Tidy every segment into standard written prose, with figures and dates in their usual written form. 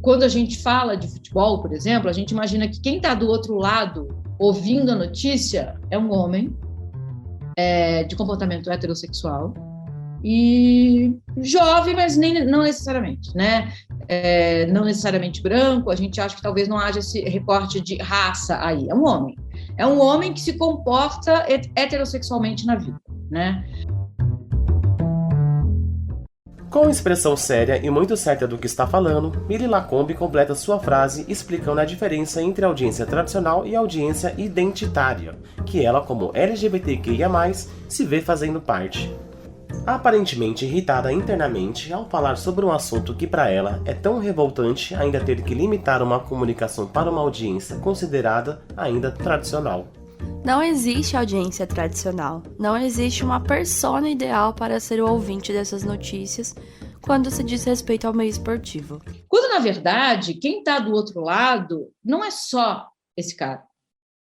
quando a gente fala de futebol, por exemplo, a gente imagina que quem está do outro lado, ouvindo a notícia, é um homem de comportamento heterossexual e jovem, mas não necessariamente, né? Não necessariamente branco, a gente acha que talvez não haja esse recorte de raça aí. É um homem. É um homem que se comporta heterossexualmente na vida, né? Com expressão séria e muito certa do que está falando, Mili Lacombe completa sua frase explicando a diferença entre a audiência tradicional e a audiência identitária, que ela, como LGBTQIA+, se vê fazendo parte. Aparentemente irritada internamente ao falar sobre um assunto que para ela é tão revoltante ainda ter que limitar uma comunicação para uma audiência considerada ainda tradicional. Não existe audiência tradicional, não existe uma persona ideal para ser o ouvinte dessas notícias quando se diz respeito ao meio esportivo. Quando, na verdade, quem está do outro lado não é só esse cara,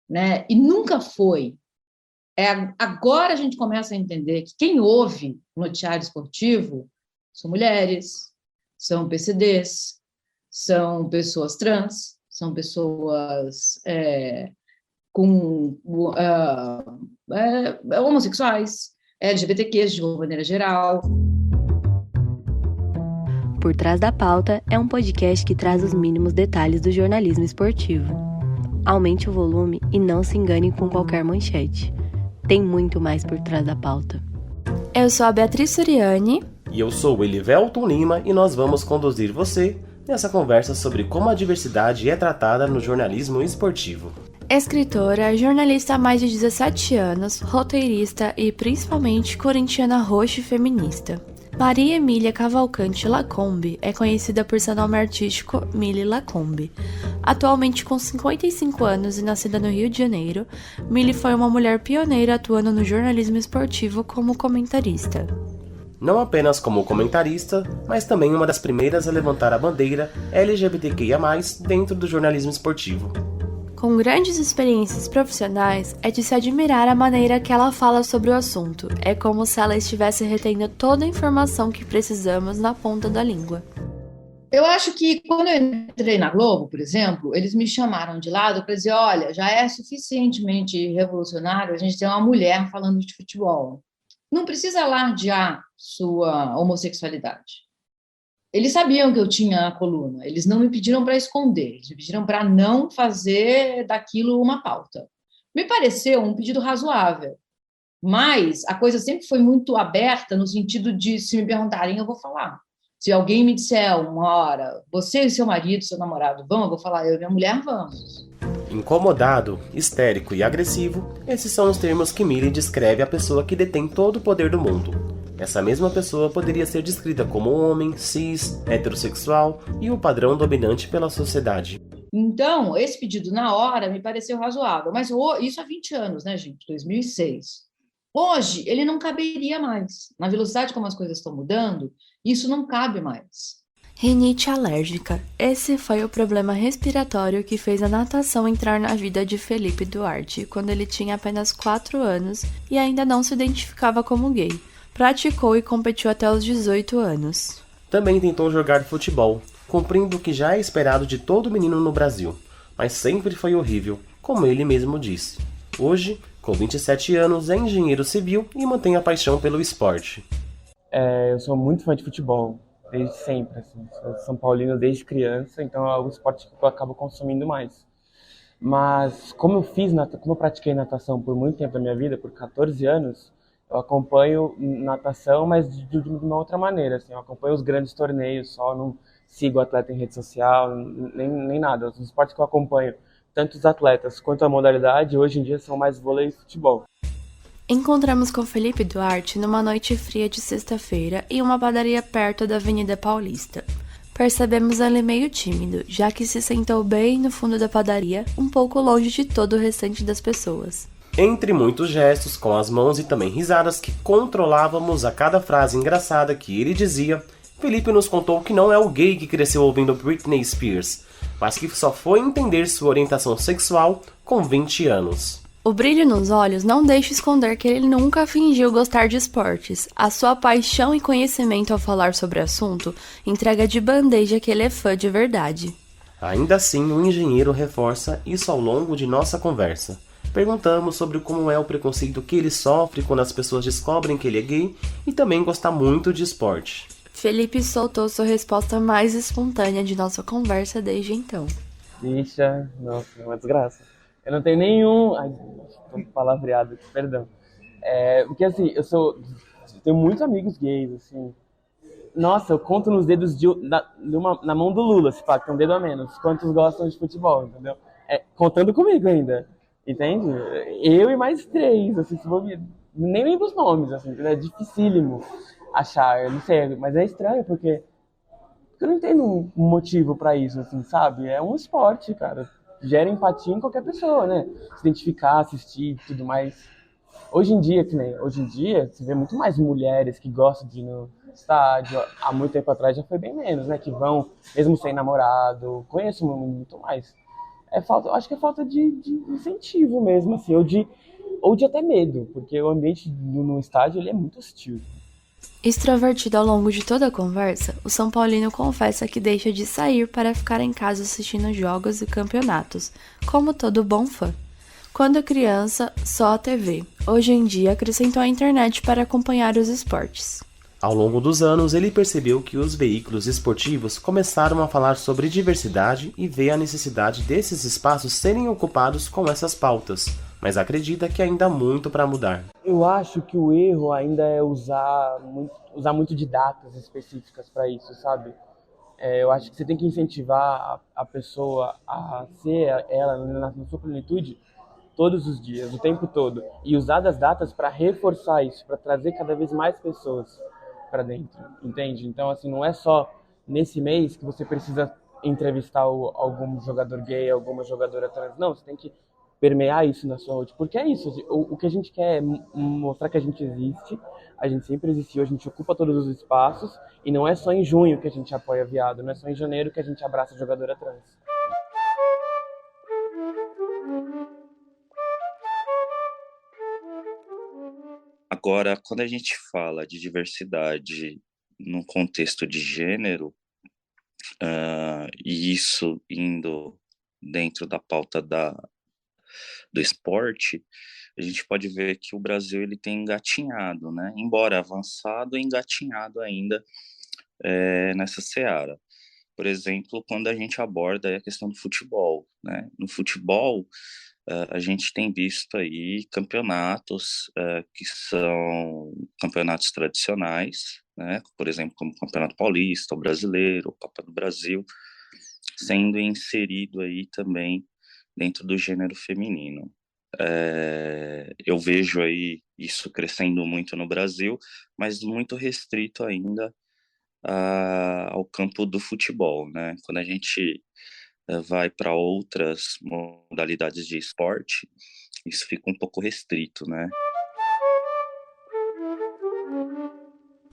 né? E nunca foi. Agora a gente começa a entender que quem ouve noticiário esportivo são mulheres, são PCDs, são pessoas trans, são pessoas homossexuais, LGBTQs de uma maneira geral. Por Trás da Pauta é um podcast que traz os mínimos detalhes do jornalismo esportivo. Aumente o volume e não se engane com qualquer manchete. Tem muito mais por trás da pauta. Eu sou a Beatriz Suriani. E eu sou o Elivelton Lima e nós vamos conduzir você nessa conversa sobre como a diversidade é tratada no jornalismo esportivo. Escritora, jornalista há mais de 17 anos, roteirista e principalmente corintiana roxa e feminista. Maria Emília Cavalcante Lacombe é conhecida por seu nome artístico Mili Lacombe. Atualmente com 55 anos e nascida no Rio de Janeiro, Mili foi uma mulher pioneira atuando no jornalismo esportivo como comentarista. Não apenas como comentarista, mas também uma das primeiras a levantar a bandeira LGBTQIA+, dentro do jornalismo esportivo. Com grandes experiências profissionais, é de se admirar a maneira que ela fala sobre o assunto. É como se ela estivesse retendo toda a informação que precisamos na ponta da língua. Eu acho que quando eu entrei na Globo, por exemplo, eles me chamaram de lado para dizer, olha, já é suficientemente revolucionário a gente ter uma mulher falando de futebol. Não precisa alardear sua homossexualidade. Eles sabiam que eu tinha a coluna, eles não me pediram para esconder, eles me pediram para não fazer daquilo uma pauta. Me pareceu um pedido razoável, mas a coisa sempre foi muito aberta no sentido de, se me perguntarem, eu vou falar. Se alguém me disser uma hora, você e seu marido, seu namorado vão, eu vou falar, eu e minha mulher vamos. Incomodado, histérico e agressivo, esses são os termos que Mili descreve a pessoa que detém todo o poder do mundo. Essa mesma pessoa poderia ser descrita como um homem, cis, heterossexual e o padrão dominante pela sociedade. Então, esse pedido na hora me pareceu razoável, mas isso há 20 anos, né, gente? 2006. Hoje, ele não caberia mais. Na velocidade como as coisas estão mudando, isso não cabe mais. Rinite alérgica. Esse foi o problema respiratório que fez a natação entrar na vida de Felipe Duarte, quando ele tinha apenas 4 anos e ainda não se identificava como gay. Praticou e competiu até os 18 anos. Também tentou jogar futebol, cumprindo o que já é esperado de todo menino no Brasil, mas sempre foi horrível, como ele mesmo disse. Hoje, com 27 anos, é engenheiro civil e mantém a paixão pelo esporte. Eu sou muito fã de futebol, desde sempre. Assim. Sou São Paulino desde criança, então é o esporte que eu acabo consumindo mais. Mas como eu pratiquei natação por muito tempo da minha vida, por 14 anos, eu acompanho natação, mas de uma outra maneira. Assim, eu acompanho os grandes torneios, só não sigo atleta em rede social, nem nada. Os esportes que eu acompanho, tanto os atletas quanto a modalidade, hoje em dia são mais vôlei e futebol. Encontramos com Felipe Duarte numa noite fria de sexta-feira em uma padaria perto da Avenida Paulista. Percebemos ele meio tímido, já que se sentou bem no fundo da padaria, um pouco longe de todo o restante das pessoas. Entre muitos gestos, com as mãos e também risadas que controlávamos a cada frase engraçada que ele dizia, Felipe nos contou que não é o gay que cresceu ouvindo Britney Spears, mas que só foi entender sua orientação sexual com 20 anos. O brilho nos olhos não deixa esconder que ele nunca fingiu gostar de esportes. A sua paixão e conhecimento ao falar sobre o assunto entrega de bandeja que ele é fã de verdade. Ainda assim, o engenheiro reforça isso ao longo de nossa conversa. Perguntamos sobre como é o preconceito que ele sofre quando as pessoas descobrem que ele é gay e também gosta muito de esporte. Felipe soltou sua resposta mais espontânea de nossa conversa desde então. Bicha, nossa, é uma desgraça. Eu não tenho nenhum... Ai, tô palavreado, perdão. Porque assim, tenho muitos amigos gays, assim. Nossa, eu conto nos dedos na mão do Lula, se pá, que tem um dedo a menos. Quantos gostam de futebol, entendeu? Contando comigo ainda, entende? Eu e mais 3, assim, se for... Nem lembro os nomes, assim, entendeu? É dificílimo achar, eu não sei, mas é estranho porque eu não entendo um motivo pra isso, assim, sabe? É um esporte, cara. Gera empatia em qualquer pessoa, né? Se identificar, assistir e tudo mais. Hoje em dia, você vê muito mais mulheres que gostam de ir no estádio. Há muito tempo atrás já foi bem menos, né? Que vão, mesmo sem namorado. Conheço muito mais. Eu acho que é falta de incentivo mesmo, assim, ou de até medo, porque o ambiente no estádio ele é muito hostil. Extrovertido ao longo de toda a conversa, o São Paulino confessa que deixa de sair para ficar em casa assistindo jogos e campeonatos, como todo bom fã. Quando criança, só a TV. Hoje em dia, acrescentou a internet para acompanhar os esportes. Ao longo dos anos, ele percebeu que os veículos esportivos começaram a falar sobre diversidade e vê a necessidade desses espaços serem ocupados com essas pautas, mas acredita que ainda há muito para mudar. Eu acho que o erro ainda é usar muito de datas específicas para isso, sabe? Eu acho que você tem que incentivar a pessoa a ser ela na sua plenitude todos os dias, o tempo todo, e usar das datas para reforçar isso, para trazer cada vez mais pessoas para dentro, entende? Então, assim, não é só nesse mês que você precisa entrevistar algum jogador gay, alguma jogadora trans, não, você tem que permear isso na sua rotina, porque é isso, o que a gente quer é mostrar que a gente existe, a gente sempre existiu, a gente ocupa todos os espaços, e não é só em junho que a gente apoia viado, não é só em janeiro que a gente abraça a jogadora trans. Agora, quando a gente fala de diversidade no contexto de gênero, e isso indo dentro da pauta do esporte, a gente pode ver que o Brasil ele tem engatinhado, né? Embora avançado, engatinhado ainda nessa seara. Por exemplo, quando a gente aborda a questão do futebol, né? No futebol, a gente tem visto aí campeonatos que são campeonatos tradicionais, né? Por exemplo, como o Campeonato Paulista, o Brasileiro, o Copa do Brasil, sendo inserido aí também dentro do gênero feminino. Eu vejo aí isso crescendo muito no Brasil, mas muito restrito ainda ao campo do futebol, né? Quando a gente vai para outras modalidades de esporte, isso fica um pouco restrito, né?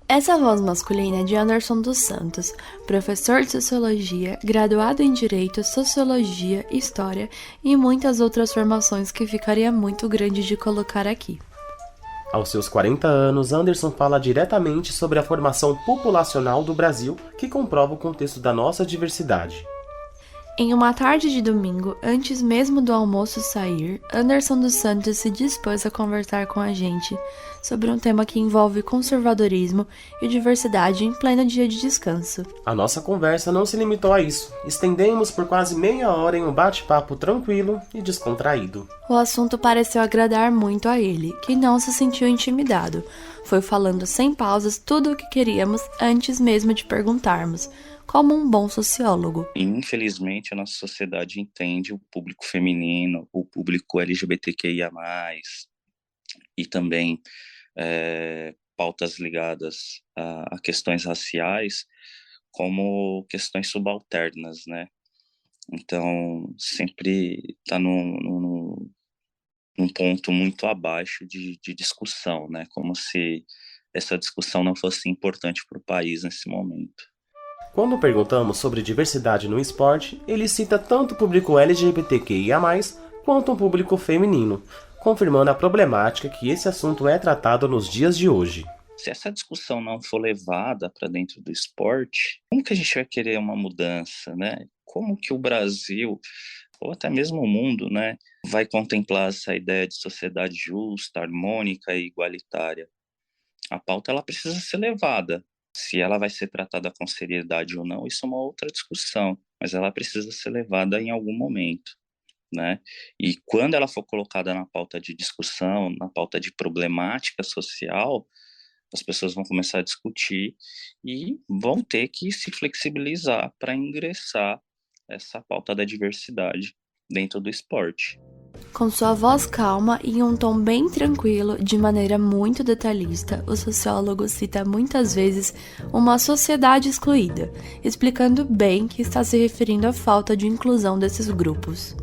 Essa voz masculina é de Anderson dos Santos, professor de Sociologia, graduado em Direito, Sociologia, História e muitas outras formações que ficaria muito grande de colocar aqui. Aos seus 40 anos, Anderson fala diretamente sobre a formação populacional do Brasil, que comprova o contexto da nossa diversidade. Em uma tarde de domingo, antes mesmo do almoço sair, Anderson dos Santos se dispôs a conversar com a gente sobre um tema que envolve conservadorismo e diversidade em pleno dia de descanso. A nossa conversa não se limitou a isso. Estendemos por quase meia hora em um bate-papo tranquilo e descontraído. O assunto pareceu agradar muito a ele, que não se sentiu intimidado. Foi falando sem pausas tudo o que queríamos antes mesmo de perguntarmos, como um bom sociólogo. Infelizmente, a nossa sociedade entende o público feminino, o público LGBTQIA+, e também pautas ligadas a questões raciais como questões subalternas, né? Então, sempre está num ponto muito abaixo de discussão, né? Como se essa discussão não fosse importante para o país nesse momento. Quando perguntamos sobre diversidade no esporte, ele cita tanto o público LGBTQIA+, quanto o público feminino. confirmando a problemática que esse assunto é tratado nos dias de hoje. Se essa discussão não for levada para dentro do esporte, como que a gente vai querer uma mudança, né? Como que o Brasil, ou até mesmo o mundo, né, vai contemplar essa ideia de sociedade justa, harmônica e igualitária? A pauta ela precisa ser levada. Se ela vai ser tratada com seriedade ou não, isso é uma outra discussão, mas ela precisa ser levada em algum momento, né? E quando ela for colocada na pauta de discussão, na pauta de problemática social, as pessoas vão começar a discutir e vão ter que se flexibilizar para ingressar essa pauta da diversidade dentro do esporte. Com sua voz calma e em um tom bem tranquilo, de maneira muito detalhista, o sociólogo cita muitas vezes uma sociedade excluída, explicando bem que está se referindo à falta de inclusão desses grupos.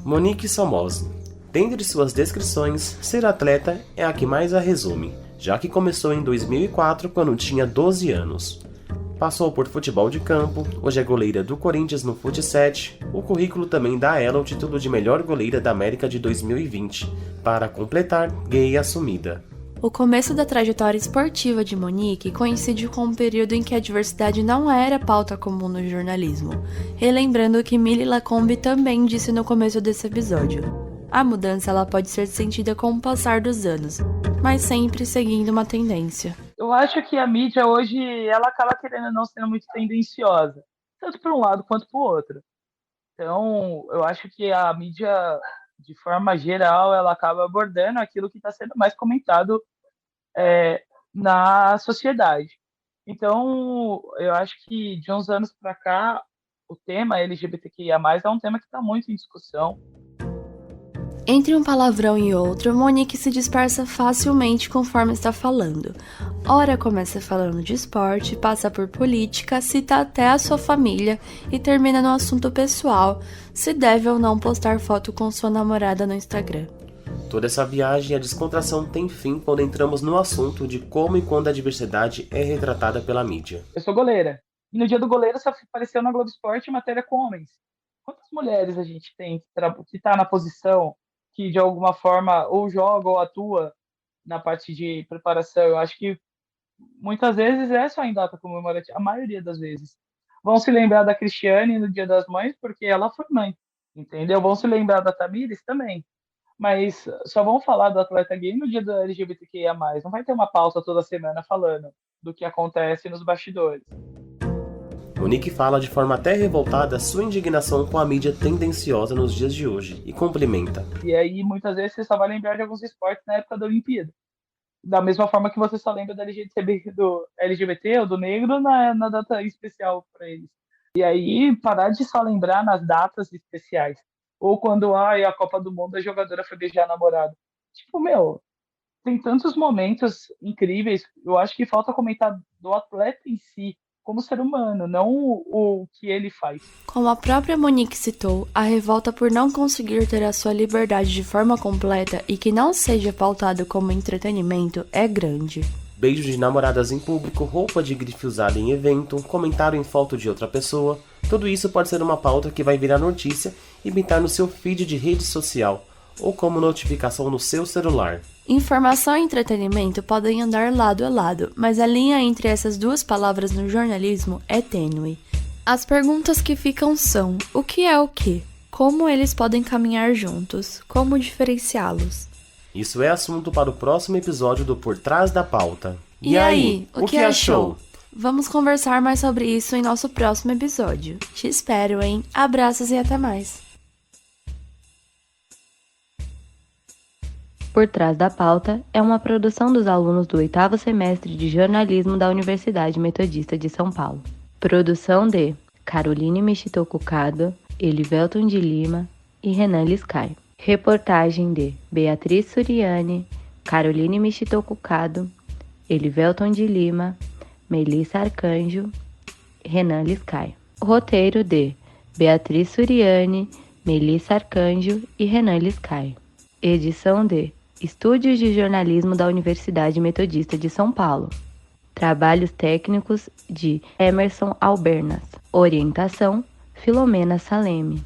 Monique Somoza. Dentre suas descrições, ser atleta é a que mais a resume, já que começou em 2004 quando tinha 12 anos. Passou por futebol de campo, hoje é goleira do Corinthians no Fut7, o currículo também dá a ela o título de melhor goleira da América de 2020, para completar, gay assumida. O começo da trajetória esportiva de Monique coincide com um período em que a diversidade não era pauta comum no jornalismo, relembrando o que Mili Lacombe também disse no começo desse episódio. A mudança ela pode ser sentida com o passar dos anos, mas sempre seguindo uma tendência. Eu acho que a mídia hoje, ela acaba querendo ou não sendo muito tendenciosa, tanto para um lado quanto para o outro. Então, eu acho que a mídia, de forma geral, ela acaba abordando aquilo que está sendo mais comentado na sociedade. Então, eu acho que de uns anos para cá, o tema LGBTQIA+, é um tema que está muito em discussão. Entre um palavrão e outro, Monique se dispersa facilmente conforme está falando. Ora começa falando de esporte, passa por política, cita até a sua família e termina no assunto pessoal, se deve ou não postar foto com sua namorada no Instagram. Toda essa viagem e a descontração tem fim quando entramos no assunto de como e quando a diversidade é retratada pela mídia. Eu sou goleira, e no dia do goleiro só apareceu na Globo Esporte matéria com homens. Quantas mulheres a gente tem que está na posição que de alguma forma ou joga ou atua na parte de preparação? Eu acho que muitas vezes é só em data comemorativa, a maioria das vezes. Vão se lembrar da Cristiane no Dia das Mães porque ela foi mãe, entendeu? Vão se lembrar da Tamires também, mas só vão falar do atleta gay no dia do LGBTQIA+. Não vai ter uma pauta toda semana falando do que acontece nos bastidores. Monique fala de forma até revoltada sua indignação com a mídia tendenciosa nos dias de hoje e complementa. E aí, muitas vezes, você só vai lembrar de alguns esportes na época da Olimpíada. Da mesma forma que você só lembra do LGBT ou do negro na data especial para eles. E aí, parar de só lembrar nas datas especiais. Ou quando a Copa do Mundo a jogadora foi beijar a namorada. Tipo, tem tantos momentos incríveis. Eu acho que falta comentar do atleta em si, como ser humano, não o que ele faz. Como a própria Monique citou, a revolta por não conseguir ter a sua liberdade de forma completa e que não seja pautado como entretenimento é grande. Beijo de namoradas em público, roupa de grife usada em evento, comentário em foto de outra pessoa, tudo isso pode ser uma pauta que vai virar notícia e pintar no seu feed de rede social, ou como notificação no seu celular. Informação e entretenimento podem andar lado a lado, mas a linha entre essas duas palavras no jornalismo é tênue. As perguntas que ficam são: o que é o quê? Como eles podem caminhar juntos? Como diferenciá-los? Isso é assunto para o próximo episódio do Por Trás da Pauta. E aí, o que achou? Vamos conversar mais sobre isso em nosso próximo episódio. Te espero, hein? Abraços e até mais! Por Trás da Pauta é uma produção dos alunos do 8º semestre de jornalismo da Universidade Metodista de São Paulo. Produção de Caroline Michitokucado, Elivelton de Lima e Renan Liscay. Reportagem de Beatriz Suriani, Caroline Michitokucado, Elivelton de Lima, Melissa Arcanjo, Renan Liscay. Roteiro de Beatriz Suriani, Melissa Arcanjo e Renan Liscay. Edição de Estúdios de Jornalismo da Universidade Metodista de São Paulo. Trabalhos técnicos de Emerson Albernas. Orientação: Filomena Saleme.